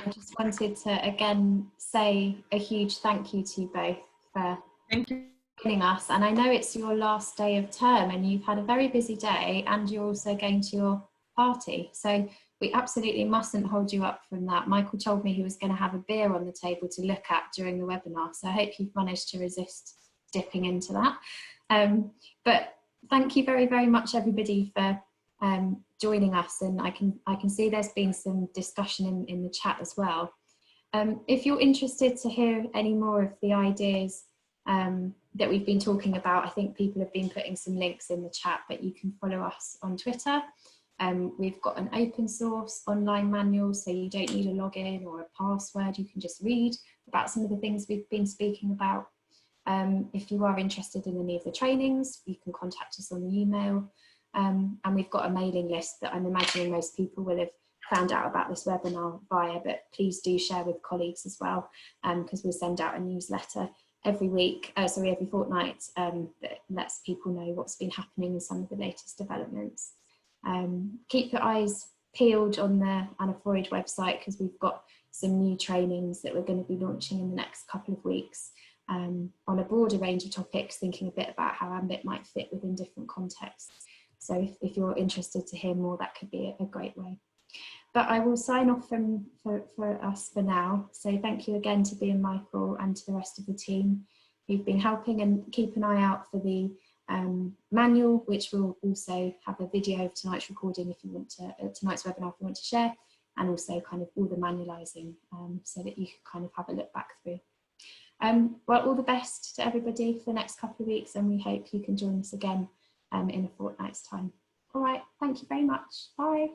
Speaker 1: I just wanted to again say a huge thank you to you both for
Speaker 2: Thank you.
Speaker 1: joining us. And I know it's your last day of term and you've had a very busy day, and you're also going to your party. So we absolutely mustn't hold you up from that. Michael told me he was going to have a beer on the table to look at during the webinar. So I hope you've managed to resist dipping into that. But thank you very, very much, everybody, for joining us. And I can see there's been some discussion in the chat as well. If you're interested to hear any more of the ideas that we've been talking about, I think people have been putting some links in the chat, but you can follow us on Twitter. We've got an open source online manual, so you don't need a login or a password. You can just read about some of the things we've been speaking about. If you are interested in any of the trainings, you can contact us on the email. And we've got a mailing list that I'm imagining most people will have found out about this webinar via, but please do share with colleagues as well, because we'll send out a newsletter every week, every fortnight, that lets people know what's been happening in some of the latest developments. Keep your eyes peeled on the Anna Freud website, because we've got some new trainings that we're going to be launching in the next couple of weeks on a broader range of topics, thinking a bit about how AMBIT might fit within different contexts. So if you're interested to hear more, that could be a great way. But I will sign off for us for now. So thank you again to Bea and Michael and to the rest of the team who've been helping, and keep an eye out for the manual, which will also have a video of tonight's recording if you want to, tonight's webinar if you want to share, and also kind of all the manualising so that you can kind of have a look back through. Well, all the best to everybody for the next couple of weeks, and we hope you can join us again in a fortnight's time. All right, thank you very much. Bye.